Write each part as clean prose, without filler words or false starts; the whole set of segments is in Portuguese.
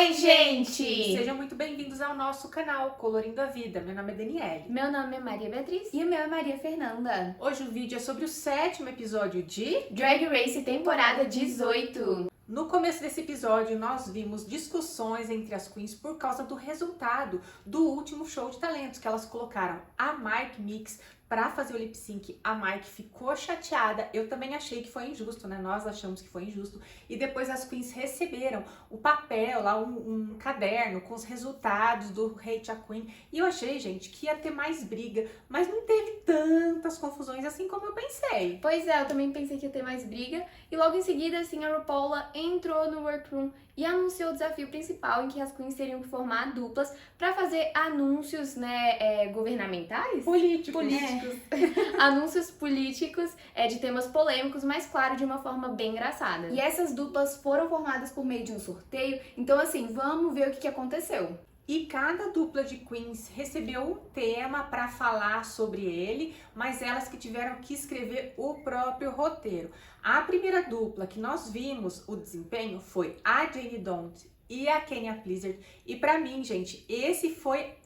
Oi, gente! Sejam muito bem-vindos ao nosso canal Colorindo a Vida. Meu nome é Daniele. Meu nome é Maria Beatriz. E o meu é Maria Fernanda. Hoje o vídeo é sobre o 7º episódio de Drag Race temporada 18. No começo desse episódio, nós vimos discussões entre as queens por causa do resultado do último show de talentos, que elas colocaram a Mike Mix para fazer o lip sync. A Mike ficou chateada, eu também achei que foi injusto, né? Nós achamos que foi injusto. E depois as queens receberam o papel, lá um caderno com os resultados do Hate a Queen. E eu achei, gente, que ia ter mais briga, mas não teve tantas confusões assim como eu pensei. Pois é, eu também pensei que ia ter mais briga. E logo em seguida, assim, a RuPaul entrou no workroom e anunciou o desafio principal, em que as queens teriam que formar duplas para fazer anúncios, né, governamentais? Políticos. Anúncios políticos de temas polêmicos, mas claro, de uma forma bem engraçada. E essas duplas foram formadas por meio de um sorteio, então assim, vamos ver o que aconteceu. E cada dupla de queens recebeu um tema para falar sobre ele, mas elas que tiveram que escrever o próprio roteiro. A primeira dupla que nós vimos o desempenho foi a Jane Don't e a Kenya Blizzard. E para mim, gente,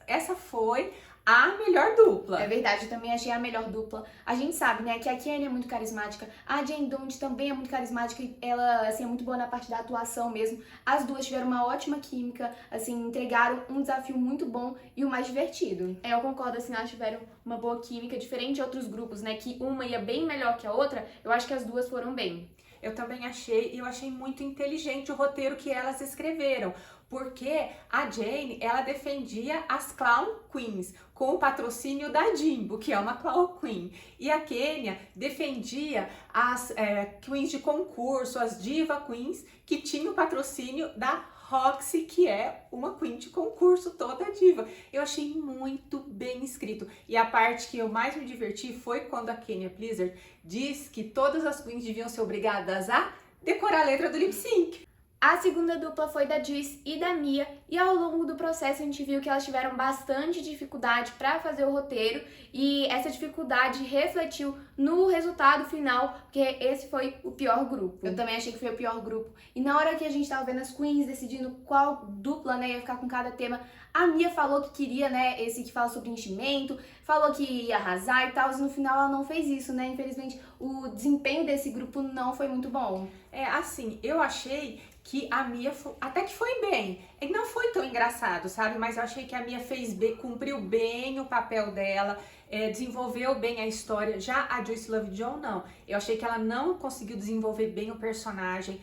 essa foi a melhor dupla. É verdade, eu também achei a melhor dupla. A gente sabe, né, que a Kenya é muito carismática, a Jane Don't também é muito carismática e ela, assim, é muito boa na parte da atuação mesmo. As duas tiveram uma ótima química, assim, entregaram um desafio muito bom e o mais divertido. Eu concordo, assim, elas tiveram uma boa química, diferente de outros grupos, né, que uma ia bem melhor que a outra, eu acho que as duas foram bem. Eu também achei, e eu achei muito inteligente o roteiro que elas escreveram, porque a Jane, ela defendia as Clown Queens, com o patrocínio da Jimbo, que é uma Clown Queen, e a Kenya defendia as Queens de concurso, as Diva Queens, que tinham o patrocínio da Roxy, que é uma queen de concurso toda diva. Eu achei muito bem escrito. E a parte que eu mais me diverti foi quando a Kenya Blizzard diz que todas as queens deviam ser obrigadas a decorar a letra do lip sync. A segunda dupla foi da Juice e da Mia, e ao longo do processo a gente viu que elas tiveram bastante dificuldade para fazer o roteiro, e essa dificuldade refletiu no resultado final, porque esse foi o pior grupo. Eu também achei que foi o pior grupo. E na hora que a gente tava vendo as queens decidindo qual dupla, né, ia ficar com cada tema, a Mia falou que queria, né, esse que fala sobre enchimento, falou que ia arrasar e tal, e no final ela não fez isso, né? Infelizmente, o desempenho desse grupo não foi muito bom. Assim, eu achei que a Mia até que foi bem. E não foi tão engraçado, sabe? Mas eu achei que a Mia fez bem, cumpriu bem o papel dela, desenvolveu bem a história. Já a Juice Lovejoy, não. Eu achei que ela não conseguiu desenvolver bem o personagem,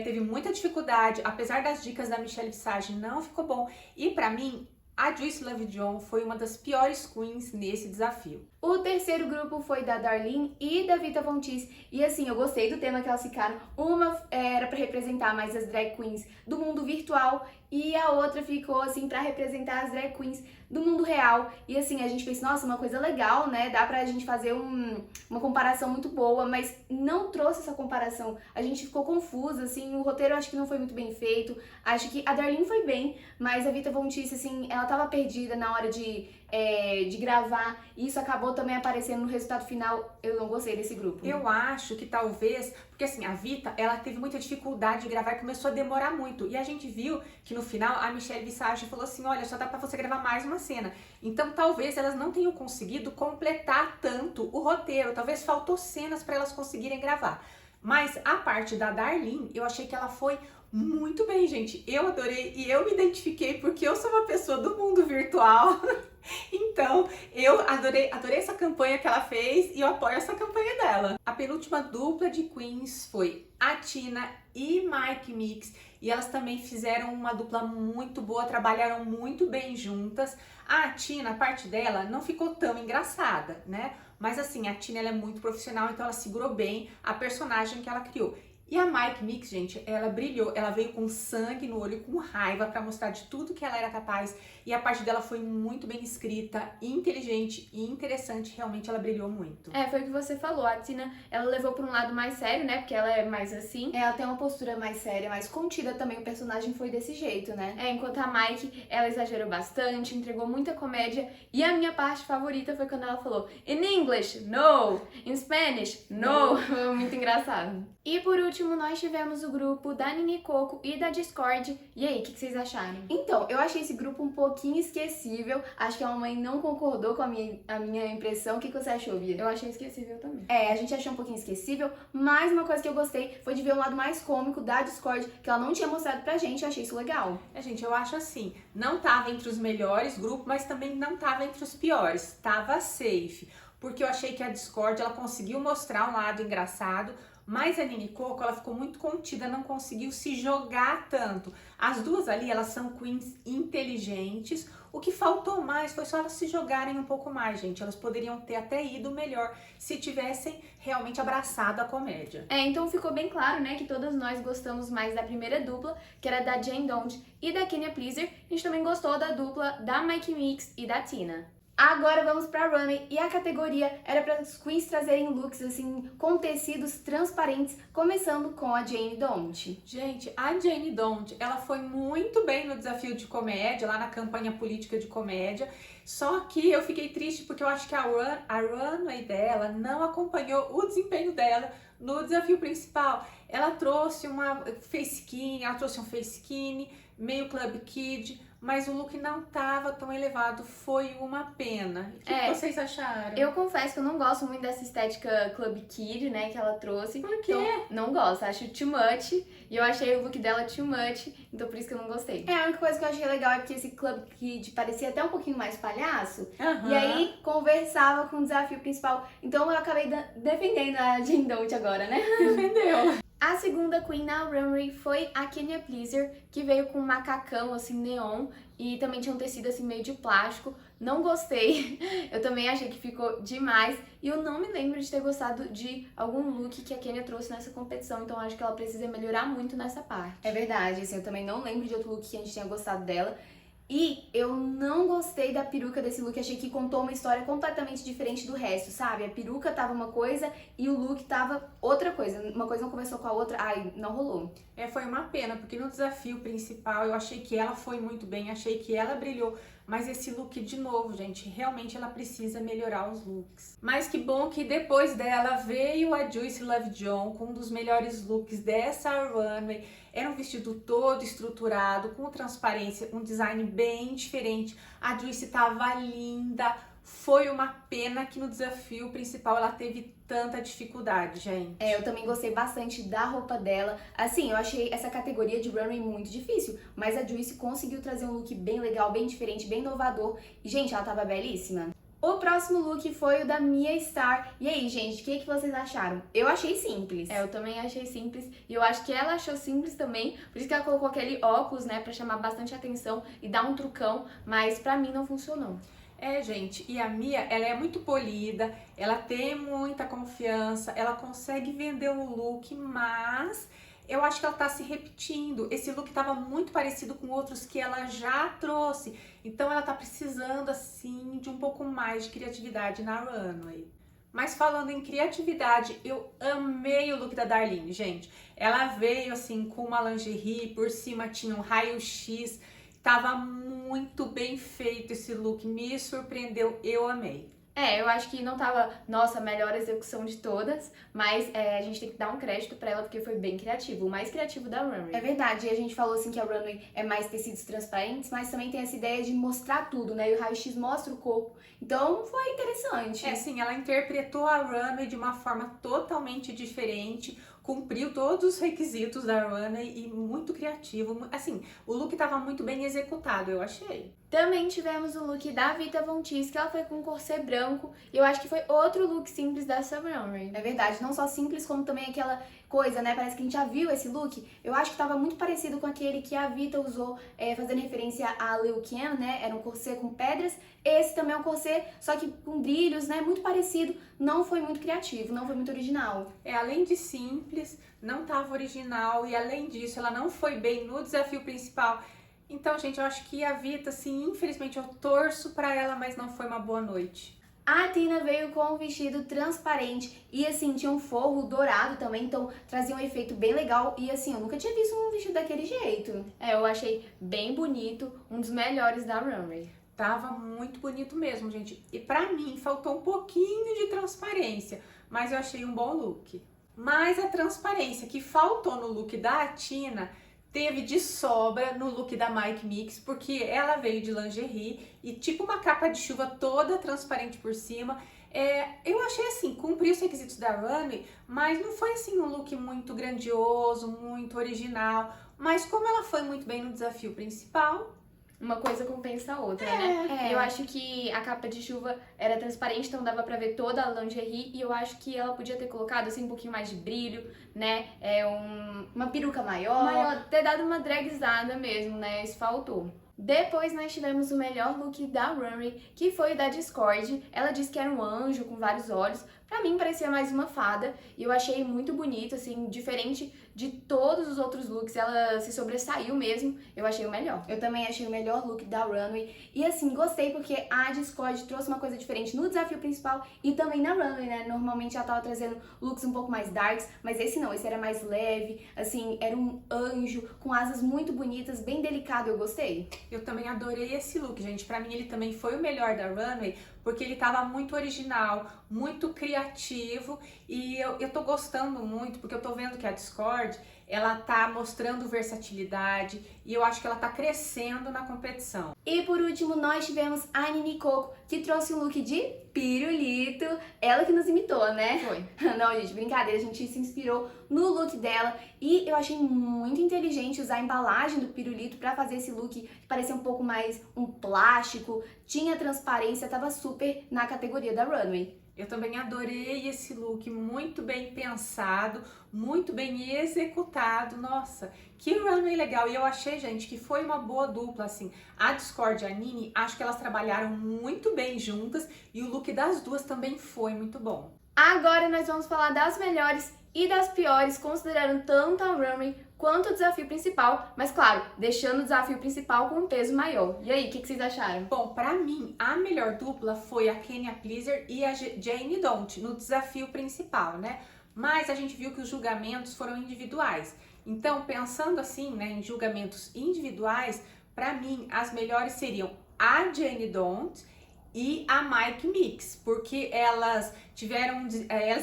teve muita dificuldade, apesar das dicas da Michelle Visage, não ficou bom. E pra mim, a Juice Lovejoy foi uma das piores queens nesse desafio. O terceiro grupo foi da Darlene e da Vita Von Teese. E assim, eu gostei do tema que elas ficaram. Uma era pra representar mais as drag queens do mundo virtual e a outra ficou assim pra representar as drag queens do mundo real. E assim, a gente pensou, nossa, uma coisa legal, né? Dá pra gente fazer uma comparação muito boa, mas não trouxe essa comparação. A gente ficou confusa, assim, o roteiro eu acho que não foi muito bem feito. Acho que a Darlene foi bem, mas a Vita Von Teese, assim, ela tava perdida na hora de gravar, e isso acabou também aparecendo no resultado final. Eu não gostei desse grupo. Eu acho que talvez, porque assim, a Vita, ela teve muita dificuldade de gravar e começou a demorar muito, e a gente viu que no final a Michelle Visage falou assim, olha, só dá pra você gravar mais uma cena. Então talvez elas não tenham conseguido completar tanto o roteiro, talvez faltou cenas pra elas conseguirem gravar. Mas a parte da Darlene, eu achei que ela foi muito bem, gente. Eu adorei e eu me identifiquei porque eu sou uma pessoa do mundo virtual. Então, eu adorei essa campanha que ela fez e eu apoio essa campanha dela. A penúltima dupla de queens foi a Tina e Mike Mix, e elas também fizeram uma dupla muito boa, trabalharam muito bem juntas. A Tina, a parte dela não ficou tão engraçada, né? Mas assim, a Tina ela é muito profissional, então ela segurou bem a personagem que ela criou. E a Mike Mix, gente, ela brilhou, ela veio com sangue no olho, com raiva, pra mostrar de tudo que ela era capaz. E a parte dela foi muito bem escrita, inteligente e interessante, realmente ela brilhou muito. Foi o que você falou, a Tina, ela levou pra um lado mais sério, né, porque ela é mais assim. Ela tem uma postura mais séria, mais contida também, o personagem foi desse jeito, né? Enquanto a Mike, ela exagerou bastante, entregou muita comédia, e a minha parte favorita foi quando ela falou In English, no! In Spanish, no! Foi muito engraçado. E por último, nós tivemos o grupo da Nini Coco e da Discord. E aí, o que vocês acharam? Então, eu achei esse grupo um pouquinho esquecível. Acho que a mamãe não concordou com a minha impressão. O que você achou, Bia? Eu achei esquecível também. A gente achou um pouquinho esquecível, mas uma coisa que eu gostei foi de ver um lado mais cômico da Discord, que ela não tinha mostrado pra gente, eu achei isso legal. Gente, eu acho assim, não tava entre os melhores grupos, mas também não tava entre os piores. Tava safe, porque eu achei que a Discord, ela conseguiu mostrar um lado engraçado, mas a Nini Coco, ela ficou muito contida, não conseguiu se jogar tanto. As duas ali, elas são queens inteligentes. O que faltou mais foi só elas se jogarem um pouco mais, gente. Elas poderiam ter até ido melhor se tivessem realmente abraçado a comédia. Então ficou bem claro, né, que todas nós gostamos mais da primeira dupla, que era da Jane Don't e da Kenya Pleaser. A gente também gostou da dupla da Mike Mix e da Tina. Agora vamos pra runway e a categoria era para os queens trazerem looks assim com tecidos transparentes, começando com a Jane Don't. Gente, a Jane Don't, ela foi muito bem no desafio de comédia, lá na campanha política de comédia, só que eu fiquei triste porque eu acho que a runway dela não acompanhou o desempenho dela no desafio principal. Ela trouxe uma face skinny, ela trouxe um face skinny, meio Club Kid, mas o look não tava tão elevado, foi uma pena. O que vocês acharam? Eu confesso que eu não gosto muito dessa estética Club Kid, né, que ela trouxe. Por quê? Então, não gosto, acho too much, e eu achei o look dela too much, então por isso que eu não gostei. A única coisa que eu achei legal é que esse Club Kid parecia até um pouquinho mais palhaço, Uhum. e aí conversava com o desafio principal, então eu acabei defendendo a Jane Don't agora, né? Entendeu? A segunda queen na runway foi a Kenya Pleaser, que veio com um macacão assim neon e também tinha um tecido assim meio de plástico. Não gostei, eu também achei que ficou demais e eu não me lembro de ter gostado de algum look que a Kenya trouxe nessa competição, então acho que ela precisa melhorar muito nessa parte. É verdade, assim, eu também não lembro de outro look que a gente tenha gostado dela. E eu não gostei da peruca desse look, achei que contou uma história completamente diferente do resto, sabe? A peruca tava uma coisa e o look tava outra coisa, uma coisa não conversou com a outra, não rolou. Foi uma pena, porque no desafio principal eu achei que ela foi muito bem, achei que ela brilhou, mas esse look, de novo, gente, realmente ela precisa melhorar os looks. Mas que bom que depois dela veio a Juicy Lovejohn com um dos melhores looks dessa runway. Era um vestido todo estruturado, com transparência, um design bem diferente. A Juicy tava linda. Foi uma pena que no desafio principal ela teve tanta dificuldade, gente. Eu também gostei bastante da roupa dela. Assim, eu achei essa categoria de runway muito difícil, mas a Juicy conseguiu trazer um look bem legal, bem diferente, bem inovador. E, gente, ela tava belíssima. O próximo look foi o da Mia Star. E aí, gente, o que vocês acharam? Eu achei simples. Eu também achei simples e eu acho que ela achou simples também, por isso que ela colocou aquele óculos, né, pra chamar bastante atenção e dar um trucão, mas pra mim não funcionou. Gente, e a Mia, ela é muito polida, ela tem muita confiança, ela consegue vender um look, mas eu acho que ela tá se repetindo. Esse look tava muito parecido com outros que ela já trouxe, então ela tá precisando, assim, de um pouco mais de criatividade na runway. Mas falando em criatividade, eu amei o look da Darlene, gente. Ela veio, assim, com uma lingerie, por cima tinha um raio-x. Tava muito bem feito esse look, me surpreendeu, eu amei. Eu acho que não tava, nossa, a melhor execução de todas, mas a gente tem que dar um crédito pra ela porque foi bem criativo, o mais criativo da runway. É verdade, e a gente falou assim que a runway é mais tecidos transparentes, mas também tem essa ideia de mostrar tudo, né? E o raio-x mostra o corpo, então foi interessante. Sim, ela interpretou a runway de uma forma totalmente diferente, cumpriu todos os requisitos da runway e muito criativo. Assim, o look tava muito bem executado, eu achei. Também tivemos o look da Vita Von Teese, que ela foi com um corset branco, e eu acho que foi outro look simples dessa runway. É verdade, não só simples, como também aquela coisa, né? Parece que a gente já viu esse look. Eu acho que tava muito parecido com aquele que a Vita usou, fazendo referência a Lil Kim, né? Era um corset com pedras. Esse também é um corset, só que com brilhos, né? Muito parecido. Não foi muito criativo, não foi muito original. Além de simples, não tava original, e além disso, ela não foi bem no desafio principal. Então, gente, eu acho que a Vita, assim, infelizmente eu torço pra ela, mas não foi uma boa noite. A Tina veio com um vestido transparente e assim, tinha um forro dourado também, então trazia um efeito bem legal e assim, eu nunca tinha visto um vestido daquele jeito. Eu achei bem bonito, um dos melhores da runway. Tava muito bonito mesmo, gente. E pra mim, faltou um pouquinho de transparência, mas eu achei um bom look. Mas a transparência que faltou no look da Tina teve de sobra no look da Mike Mix, porque ela veio de lingerie e tipo uma capa de chuva toda transparente por cima. Eu achei assim, cumpriu os requisitos da runway, mas não foi assim um look muito grandioso, muito original. Mas como ela foi muito bem no desafio principal, Uma coisa compensa a outra, né? É. Eu acho que a capa de chuva era transparente, então dava pra ver toda a lingerie. E eu acho que ela podia ter colocado, assim, um pouquinho mais de brilho, né? Uma peruca maior. Ter dado uma dragzada mesmo, né? Isso faltou. Depois nós tivemos o melhor look da runway, que foi o da Discord. Ela disse que era um anjo com vários olhos. Pra mim parecia mais uma fada e eu achei muito bonito, assim, diferente de todos os outros looks. Ela se sobressaiu mesmo, eu achei o melhor. Eu também achei o melhor look da runway. E assim, gostei porque a Discord trouxe uma coisa diferente no desafio principal e também na runway, né? Normalmente ela tava trazendo looks um pouco mais darks, mas esse não, esse era mais leve, assim, era um anjo com asas muito bonitas, bem delicado, eu gostei. eu também adorei esse look, gente. Pra mim ele também foi o melhor da runway, porque ele tava muito original, muito criativo e eu tô gostando muito, porque eu tô vendo que a Discord, ela tá mostrando versatilidade e eu acho que ela tá crescendo na competição. E por último, nós tivemos a Nini Coco, que trouxe um look de pirulito. Ela que nos imitou, né? Foi. Não, gente, brincadeira, a gente se inspirou no look dela e eu achei muito inteligente usar a embalagem do pirulito pra fazer esse look que parecia um pouco mais um plástico, tinha transparência, tava super na categoria da runway. Eu também adorei esse look, muito bem pensado, muito bem executado. Nossa, que runway legal! E eu achei, gente, que foi uma boa dupla, assim. A Discord e a Nini, acho que elas trabalharam muito bem juntas e o look das duas também foi muito bom. Agora nós vamos falar das melhores e das piores, considerando tanto a runway quanto o desafio principal, mas claro, deixando o desafio principal com um peso maior. E aí, o que vocês acharam? Bom, pra mim, a melhor dupla foi a Kenya Pleaser e a Jane Don't no desafio principal, né? Mas a gente viu que os julgamentos foram individuais. Então, pensando assim, né, em julgamentos individuais, pra mim, as melhores seriam a Jane Don't e a Mike Mix, porque elas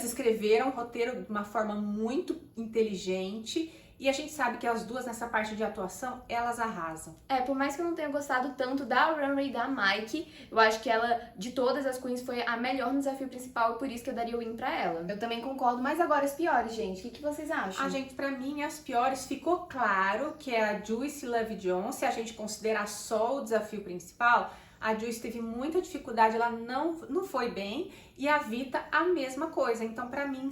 escreveram o roteiro de uma forma muito inteligente e a gente sabe que as duas nessa parte de atuação, elas arrasam. Por mais que eu não tenha gostado tanto da runway da Mike, eu acho que ela, de todas as queens, foi a melhor no desafio principal e por isso que eu daria o win pra ela. Eu também concordo, mas agora as piores, gente, o que vocês acham? Gente, pra mim, as piores ficou claro que é a Juicy Love Jones, se a gente considerar só o desafio principal. A Juicy teve muita dificuldade, ela não foi bem, e a Vita a mesma coisa. Então, pra mim,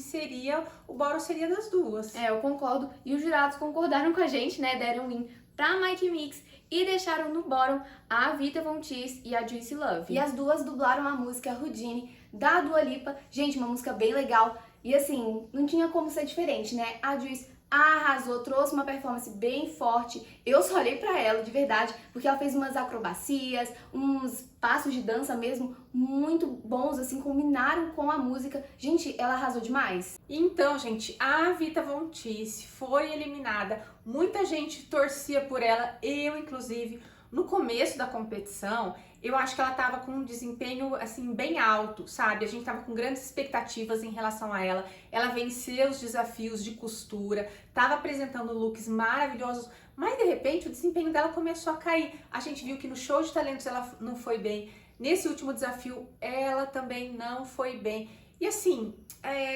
o bórum seria das duas. Eu concordo, e os jurados concordaram com a gente, né, deram win pra Mike Mix e deixaram no bórum a Vita Von Teese e a Juicy Love. E as duas dublaram a música Houdini da Dua Lipa. Gente, uma música bem legal. E assim, não tinha como ser diferente, né? A Juicy arrasou, trouxe uma performance bem forte. Eu só olhei pra ela, de verdade, porque ela fez umas acrobacias, uns passos de dança mesmo muito bons, assim, combinaram com a música. Gente, ela arrasou demais. Então, gente, a Vita Von Teese foi eliminada. Muita gente torcia por ela, eu inclusive. No começo da competição, eu acho que ela tava com um desempenho, assim, bem alto, sabe? A gente tava com grandes expectativas em relação a ela. Ela venceu os desafios de costura, tava apresentando looks maravilhosos, mas de repente o desempenho dela começou a cair. A gente viu que no show de talentos ela não foi bem. Nesse último desafio, ela também não foi bem. E assim,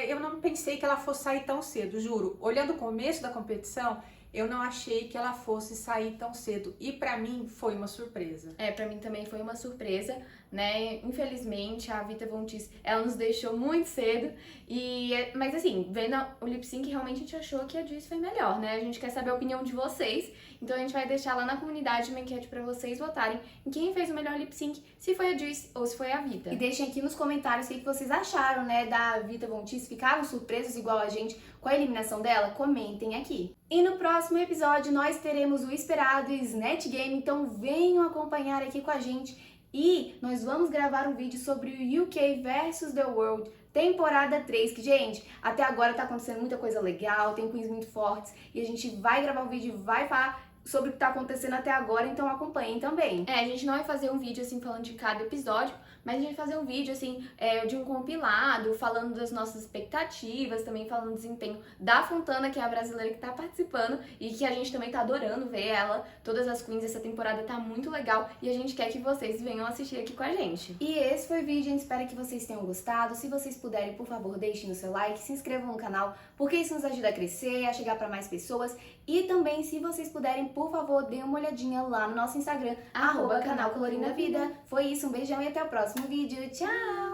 eu não pensei que ela fosse sair tão cedo, juro. Olhando o começo da competição, eu não achei que ela fosse sair tão cedo. E pra mim foi uma surpresa. Pra mim também foi uma surpresa, né? Infelizmente, a Vita Von Teese, ela nos deixou muito cedo. Mas assim, vendo o lip sync, realmente a gente achou que a Juicy foi melhor, né? A gente quer saber a opinião de vocês. Então a gente vai deixar lá na comunidade uma enquete pra vocês votarem em quem fez o melhor lip sync, se foi a Juicy ou se foi a Vita. E deixem aqui nos comentários o que vocês acharam, né, da Vita Von Teese. Ficaram surpresos igual a gente com a eliminação dela? Comentem aqui. E no próximo episódio nós teremos o esperado Snatch Game, então venham acompanhar aqui com a gente. E nós vamos gravar um vídeo sobre o UK vs The World, temporada 3, que, gente, até agora tá acontecendo muita coisa legal, tem queens muito fortes, e a gente vai gravar um vídeo, vai falar sobre o que tá acontecendo até agora, então acompanhem também. A gente não vai fazer um vídeo assim falando de cada episódio, mas a gente vai fazer um vídeo assim de um compilado, falando das nossas expectativas, também falando do desempenho da Fontana, que é a brasileira que tá participando e que a gente também tá adorando ver ela. Todas as queens essa temporada tá muito legal e a gente quer que vocês venham assistir aqui com a gente. E esse foi o vídeo, a gente espera que vocês tenham gostado. Se vocês puderem, por favor, deixem o seu like, se inscrevam no canal, porque isso nos ajuda a crescer, a chegar para mais pessoas. E também, se vocês puderem, por favor, deem uma olhadinha lá no nosso Instagram, @canal Colorina Vida. Foi isso, um beijão e até o próximo vídeo. Tchau!